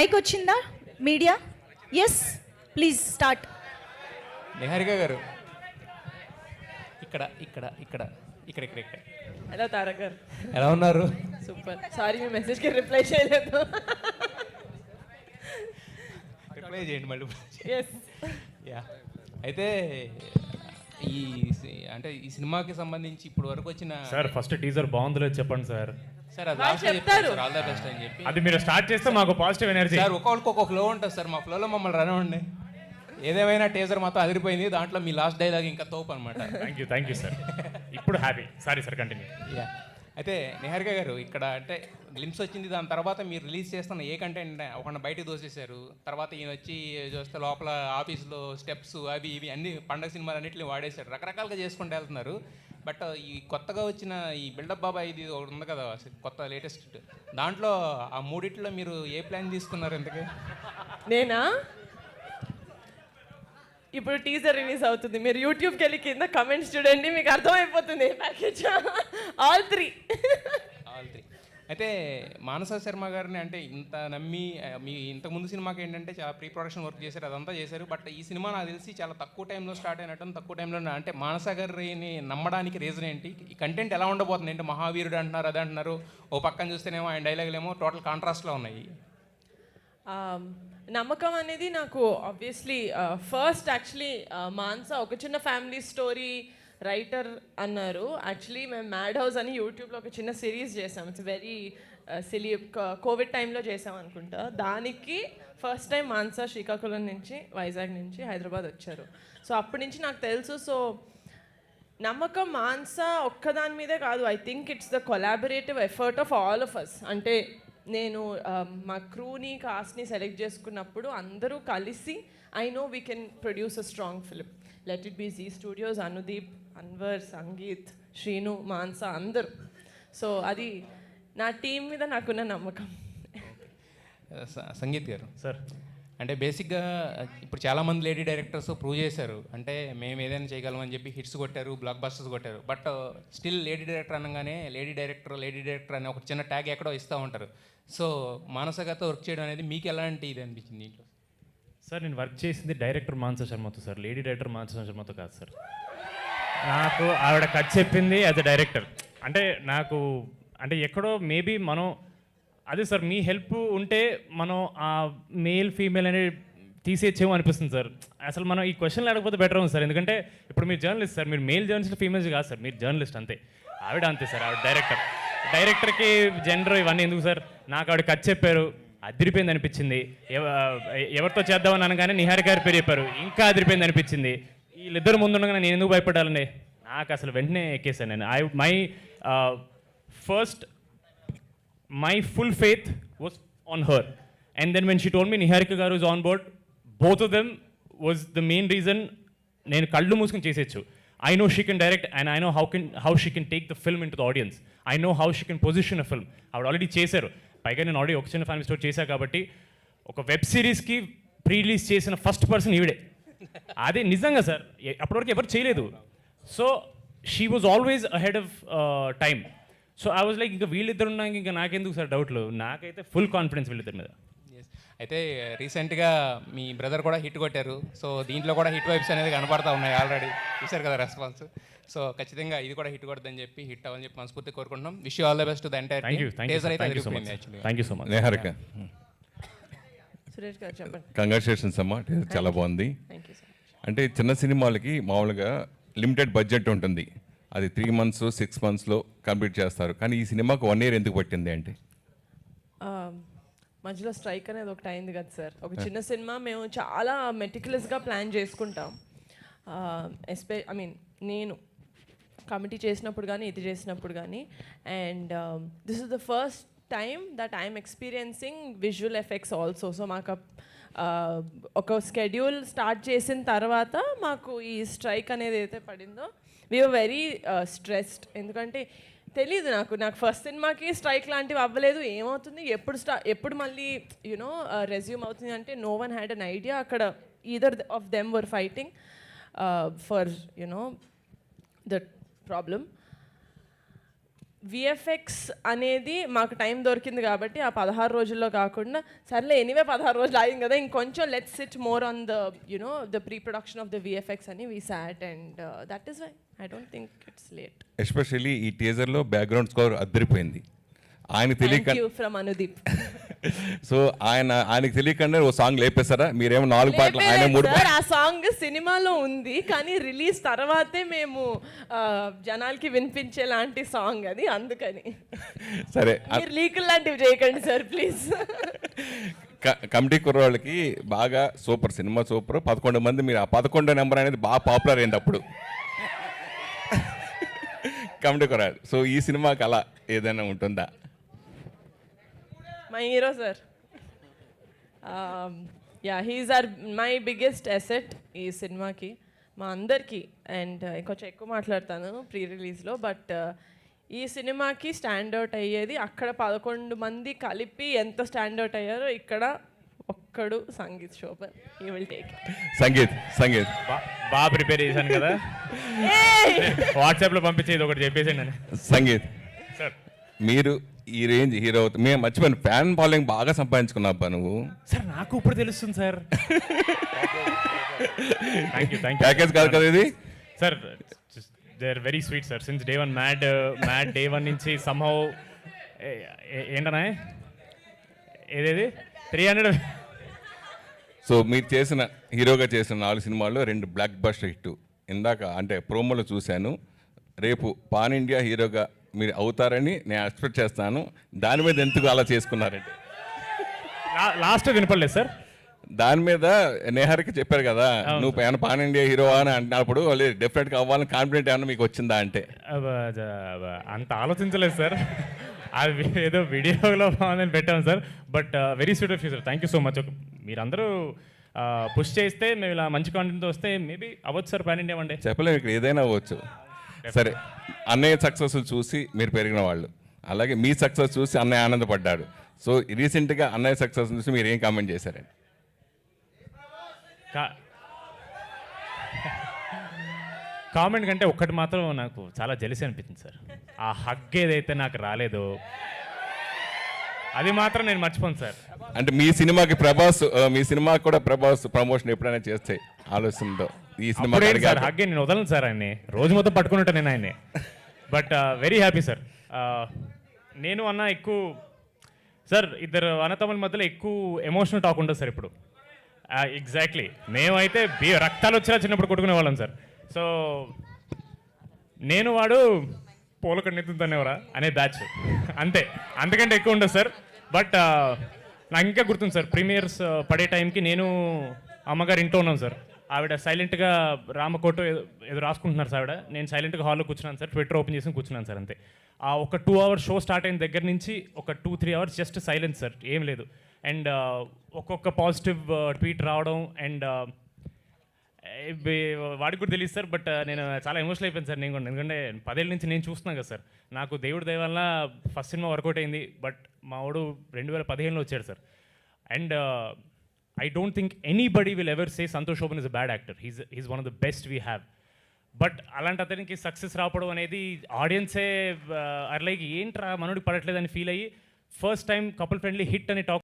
Mic వచ్చిందా media? Yes please start. Niharika గారు ఇక్కడ ఇక్కడ ఇక్కడ ఇక్కడ ఇక్కడ ఇక్కడ హలో తారక్ గారు, ఎలా ఉన్నారు? సూపర్. సారీ మీ మెసేజ్కి రిప్లై చేయలేదు. రిప్లై చేయండి మళ్ళీ. ఎస్. యా, అయితే ఈ అంటే ఈ సినిమాకి సంబంధించి ఇప్పుడు వరకు వచ్చిన సార్ ఫస్ట్ టీజర్ బాగుందో లేదో చెప్పండి సార్. సార్ అది వాళ్ళు లాస్ట్ చెప్తారు. చెప్తారు ఆల్ ద బెస్ట్ అని చెప్పి. అది మీరు స్టార్ట్ చేస్తే మాకు పాజిటివ్ ఎనర్జీ. సార్ ఒక్కొక్కరికి ఒక్కొక్క ఫ్లో ఉంటుంది సార్, మా ఫ్లోలో మమ్మల్ని రనవండి. ఏదేమైనా టీజర్ మాత్రం అదిరిపోయింది, దాంట్లో మీ లాస్ట్ డైలాగ్ ఇంకా తోపు అనమాట. Thank you sir. ఇప్పుడు happy. Sorry sir, continue. Yeah, అయితే నిహారిక గారు ఇక్కడ అంటే గ్లిమ్స్ వచ్చింది, దాని తర్వాత మీరు రిలీజ్ చేస్తున్న ఏ కంటెంట్ ఒక బయటకు దోసేశారు. తర్వాత ఈయన వచ్చి చూస్తే లోపల ఆఫీస్లో స్టెప్స్ అవి ఇవి అన్ని పండగ సినిమాలు అన్నింటిని వాడేశారు, రకరకాలుగా చేసుకుంటూ వెళ్తున్నారు. బట్ ఈ కొత్తగా వచ్చిన ఈ బిల్డప్ బాబా ఇది ఒకటి ఉంది కదా కొత్త లేటెస్ట్, దాంట్లో ఆ మూడిట్లో మీరు ఏ ప్లాన్ తీసుకున్నారు ఎందుకు? నేనా? ఇప్పుడు టీజర్ రిలీజ్ అవుతుంది, మీరు యూట్యూబ్కి వెళ్ళి కింద కమెంట్స్ చూడండి, మీకు అర్థమైపోతుంది ప్యాకేజ్. All three. అయితే మానస శర్మ గారిని అంటే ఇంత నమ్మి మీ ఇంతకుముందు సినిమాకి ఏంటంటే చాలా ప్రీ ప్రొడక్షన్ వర్క్ చేశారు, అదంతా చేశారు. బట్ ఈ సినిమా నాకు తెలిసి చాలా తక్కువ టైంలో స్టార్ట్ అయినట్టు, తక్కువ టైంలో అంటే మానస గారిని నమ్మడానికి రీజన్ ఏంటి? ఈ కంటెంట్ ఎలా ఉండబోతుంది? అంటే మహావీరుడు అంటున్నారు, అది అంటున్నారు, ఓ పక్కన చూస్తేనేమో ఆయన డైలాగులు ఏమో టోటల్ కాంట్రాస్ట్లో ఉన్నాయి. నమ్మకం అనేది నాకు ఆబ్వియస్లీ ఫస్ట్ యాక్చువల్లీ మాన్సా ఒక చిన్న ఫ్యామిలీ స్టోరీ రైటర్ అన్నారు. యాక్చువల్లీ మేము మ్యాడ్ హౌస్ అని యూట్యూబ్లో ఒక చిన్న సిరీస్ చేసాం. ఇట్స్ వెరీ సిలీ, కోవిడ్ టైంలో చేసాం అనుకుంటా. దానికి ఫస్ట్ టైం మాన్సా శ్రీకాకుళం నుంచి, వైజాగ్ నుంచి హైదరాబాద్ వచ్చారు. సో అప్పటి నుంచి నాకు తెలుసు. సో నమ్మకం మాన్సా ఒక్కదాని మీదే కాదు, I think it's the collaborative effort of all of us. అంటే నేను మా క్రూని కాస్ట్ని సెలెక్ట్ చేసుకున్నప్పుడు అందరూ కలిసి I know we can produce a strong film. Let it be Zee studios, Anudeep, Anwar, Sangeet, Srinu, Mansa అందరూ. సో అది నా టీం మీద నాకున్న నమ్మకం. సంగీత్ గారు సార్, అంటే బేసిక్గా ఇప్పుడు చాలామంది లేడీ డైరెక్టర్స్ ప్రూవ్ చేశారు, అంటే మేము ఏదైనా చేయగలమని చెప్పి హిట్స్ కొట్టారు, బ్లాక్ బస్టర్స్ కొట్టారు. బట్ స్టిల్ లేడీ డైరెక్టర్ అనగానే లేడీ డైరెక్టర్ అనే ఒక చిన్న ట్యాగ్ ఎక్కడో ఇస్తూ ఉంటారు. సో మానసగారితో వర్క్ చేయడం అనేది మీకు ఎలాంటి ఇది అనిపించింది దీంట్లో? సార్ నేను వర్క్ చేసింది డైరెక్టర్ మానస శర్మతో సార్, లేడీ డైరెక్టర్ మానస శర్మతో కాదు సార్. నాకు ఆవిడ కట్ చెప్పింది యాజ్ అ డైరెక్టర్. అంటే నాకు అంటే ఎక్కడో మేబీ మనం అదే సార్, మీ హెల్ప్ ఉంటే మనం ఆ మేల్ ఫీమేల్ అనేది తీసేచ్చేమో అనిపిస్తుంది సార్. అసలు మనం ఈ క్వశ్చన్లు అడగకపోతే బెటర్ ఉంది సార్, ఎందుకంటే ఇప్పుడు మీరు జర్నలిస్ట్ సార్, మీరు మేల్ జర్నలిస్ట్ ఫీమేల్స్ కాదు సార్, మీరు జర్నలిస్ట్ అంతే. ఆవిడ అంతే సార్, ఆవిడ డైరెక్టర్కి జెండర్ ఇవన్నీ ఎందుకు సార్? నాకు ఆవిడ కట్ చెప్పారు, అదిరిపోయింది అనిపించింది. ఎవరితో చేద్దామని అనగానే నిహారిక గారి పేరు చెప్పారు, ఇంకా అదిరిపోయింది అనిపించింది. వీళ్ళిద్దరు ముందుండగా నేను ఎందుకు భయపడాలని నాకు అసలు వెంటనే ఎక్కేసాను నేను. My full faith was on her, and then when she told me Niharika garu is on board, both of them was the main reason నేను కళ్ళు మూసుకొని చేసేచ్చు. I know she can direct and I know how she can take the film into the audience. I know how she can position a film. ఆవిడ already చేశారు. పైగా నేను already ఒక చిన్న family story చేశాను కాబట్టి ఒక వెబ్ సిరీస్కి ప్రీ రిలీజ్ చేసిన ఫస్ట్ పర్సన్ ఈవిడే. అదే నిజంగా సార్, అప్పటివరకు ఎవరు చేయలేదు. So she was always ahead of time. So I was like ఇంకా వీళ్ళిద్దరు ఉన్నాక ఇంకా నాకెందుకు సార్ డౌట్లు, నాకైతే ఫుల్ కాన్ఫిడెన్స్ వీళ్ళిద్దరి మీద. అయితే రీసెంట్గా మీ బ్రదర్ కూడా హిట్ కొట్టారు. సో దీంట్లో కూడా హిట్ వైబ్స్ అనేది కనపడతా ఉన్నాయి, ఆల్రెడీ చూశారు కదా రెస్పాన్స్. సో ఖచ్చితంగా ఇది కూడా హిట్ కొడదని చెప్పి హిట్ అవ్వని చెప్పి మనస్ఫూర్తి కోరుకుంటున్నాం. Wish you all the best to the entire team. Thank you so much. Niharika, Suresh గారు చెప్పండి. కంగ్రాచులేషన్స్ అమ్మా, చాలా బాగుంది. Thank you so much. అంటే చిన్న సినిమాలకి మామూలుగా లిమిటెడ్ బడ్జెట్ ఉంటుంది, అది 3 months 6 monthsలో కంప్లీట్ చేస్తారు. కానీ ఈ సినిమాకు 1 year ఎందుకు పట్టింది అంటే? మధ్యలో స్ట్రైక్ అనేది ఒకటి అయింది కదా సార్. ఒక చిన్న సినిమా మేము చాలా మెటిక్యులస్గా ప్లాన్ చేసుకుంటాం. నేను కమిటీ చేసినప్పుడు కానీ ఇది చేసినప్పుడు కానీ, and this is the first time that I'm experiencing visual effects also. So మాకు ఒక స్కెడ్యూల్ స్టార్ట్ చేసిన తర్వాత మాకు ఈ స్ట్రైక్ అనేది అయితే పడిందో వీఆర్ వెరీ స్ట్రెస్డ్. ఎందుకంటే తెలీదు నాకు ఫస్ట్ సినిమాకి స్ట్రైక్ లాంటివి అవ్వలేదు, ఏమవుతుంది ఎప్పుడు మళ్ళీ యూనో రెజ్యూమ్ అవుతుంది అంటే no one had an idea. అక్కడ either of them were fighting for you know that problem. VFX అనేది మాకు టైం దొరికింది కాబట్టి ఆ 16 రోజుల్లో కాకుండా సర్లే ఎనీవే 16 రోజులు అయింది కదా ఇంకొంచెం let's sit more on the you know the pre production of the VFX అని we sat and that is why I don't think it's late. Especially ఈ టీజర్లో బ్యాక్గ్రౌండ్ స్కోర్ అద్దరిపోయింది. ఆయన తెలియక thank you from Anudeep. So ఆయనకి తెలియకుండా ఓ సాంగ్ లేపేస్తారా? మీరేమో 4 పాటలు, ఆయన 3 సార్ ఆ సాంగ్ సినిమాలో ఉంది కానీ రిలీజ్ తర్వాతే మేము జనాలకి వినిపించేలాంటి సాంగ్ అది, అందుకని. సరే, మీరు లీకులు లాంటివి చేయకండి సార్ ప్లీజ్. కమిటీ కుర్రోళ్ళకి బాగా సూపర్ సినిమా, సూపర్ 11 మంది, మీరు ఆ 11 నెంబర్ అనేది బాగా పాపులర్ అయింది అప్పుడు కమిటీ కుర్రాడు. సో ఈ సినిమాకి అలా ఏదైనా ఉంటుందా? My hero sir, ya he's my biggest asset ఈ సినిమాకి, మా అందరికీ. అండ్ కొంచెం ఎక్కువ మాట్లాడతాను ప్రీ రిలీజ్లో, బట్ ఈ సినిమాకి స్టాండౌట్ అయ్యేది అక్కడ 11 మంది కలిపి ఎంత స్టాండౌట్ అయ్యారో ఇక్కడ ఒక్కడు Sangeet Shobhan, he will take Sangeet బాగా ప్రిపేర్ చేశాను కదా, వాట్సాప్లో పంపించేది ఒకటి చెప్పేసాను నేను. సంగీత్ సార్ మీరు ఈ రేంజ్ హీరో అవుతుంది, మేము మర్చిపోయాను, ఫ్యాన్ ఫాలోయింగ్ బాగా సంపాదించుకున్నాబ్బా నువ్వు. సార్ నాకు ఇప్పుడు తెలుస్తుంది సార్. థ్యాంక్ యూ ప్యాకేజ్ కాదు కదా ఇది sir. They are very sweet sir since day one. Mad day one నుంచి సమ్హౌ ఏంటనే ఏదేది 300. సో మీరు చేసిన హీరోగా చేసిన 4 సినిమాల్లో 2 బ్లాక్ బస్టర్ హిట్. ఇందాక అంటే ప్రోమోలో చూశాను. రేపు పాన్ ఇండియా హీరోగా మీరు అవుతారని నేను ఎక్స్పెక్ట్ చేస్తాను. దాని మీద ఎందుకు అలా చేసుకున్నారంటే? లాస్ట్ వినపడలేదు సార్. దాని మీద నేహర్కి చెప్పారు కదా, నువ్వు పాన్ ఇండియా హీరో అని అంటున్నప్పుడు డెఫినెట్గా అవ్వాలని కాన్ఫిడెంట్ ఏమన్నా మీకు వచ్చిందా అంటే? అంత ఆలోచించలేదు సార్. అది ఏదో వీడియోలో బాగుందని పెట్టాము sir. But very sweet of you sir, thank you so much. మీరు పుష్ చేస్తే మేము ఇలా మంచి కాంటెంట్తో వస్తే మేబీ అవ్వచ్చు sir pan India one day. చెప్పలేము, ఇక్కడ ఏదైనా అవ్వచ్చు. సరే, అన్నయ్య సక్సెస్ చూసి మీరు పెరిగిన వాళ్ళు, అలాగే మీ సక్సెస్ చూసి అన్నయ్య ఆనందపడ్డాడు. సో రీసెంట్గా అన్నయ్య సక్సెస్ చూసి మీరు ఏం కామెంట్ చేశారండి? కామెంట్ కంటే ఒక్కటి మాత్రం నాకు చాలా జెలసీ అనిపించింది సార్. ఆ హగ్ ఏదైతే నాకు రాలేదో అది మాత్రం నేను మర్చిపోను సార్. అంటే మీ సినిమాకి కూడా ప్రభాస్ ప్రమోషన్ ఎప్పుడైనా చేస్తే ఆలోచనతో ఈ సినిమా హగ్గే నేను వదలను సార్ ఆయన్ని, రోజు మొత్తం పట్టుకున్నట్టు నేను ఆయన్ని. But very happy sir. నేను అన్న ఎక్కువ సార్, ఇద్దరు అన్నతమ్ముల మధ్యలో ఎక్కువ ఎమోషనల్ టాక్ ఉంటుంది సార్ ఇప్పుడు. ఎగ్జాక్ట్లీ, మేమైతే రక్తాలు వచ్చేలా చిన్నప్పుడు కొట్టుకునే వాళ్ళం సార్. సో నేను వాడు పోలకడ నెత్తుతానేవరా అనే బ్యాచ్ అంతే, అంతకంటే ఎక్కువ ఉండదు సార్. బట్ నాకు ఇంకా గుర్తుంది సార్, ప్రీమియర్స్ పడే టైంకి నేను అమ్మగారు ఇంట్లో ఉన్నాం సార్. ఆవిడ సైలెంట్గా రామకోట ఏదో రాసుకుంటున్నారు సార్ ఆవిడ. నేను సైలెంట్గా హాల్లో కూర్చున్నాను సార్, ట్విట్టర్ ఓపెన్ చేసి కూర్చున్నాను సార్ అంతే. ఆ ఒక 2 hours షో స్టార్ట్ అయిన దగ్గర నుంచి ఒక 2-3 hours జస్ట్ సైలెన్స్ సార్, ఏం లేదు. అండ్ ఒక్కొక్క పాజిటివ్ ట్వీట్ రావడం అండ్ వాడికి కూడా తెలియదు సార్. బట్ నేను చాలా ఎమోషనల్ అయిపోయాను సార్ నేను కూడా, ఎందుకంటే 10 ఏళ్ళ నుంచి నేను చూస్తున్నాను కదా సార్. నాకు దేవుడి దయ వల్ల ఫస్ట్ సినిమా వర్కౌట్ అయింది, బట్ మా వాడు 2015లో వచ్చాడు sir. And I don't think anybody will ever say Santosh Shoban is a bad actor. He's one of the best we have. But అలాంటి అతనికి సక్సెస్ రావడం అనేది ఆడియన్సే లైక్ ఏంట్రా మనోడికి పడట్లేదని ఫీల్ అయ్యి first time couple friendly hit అని talk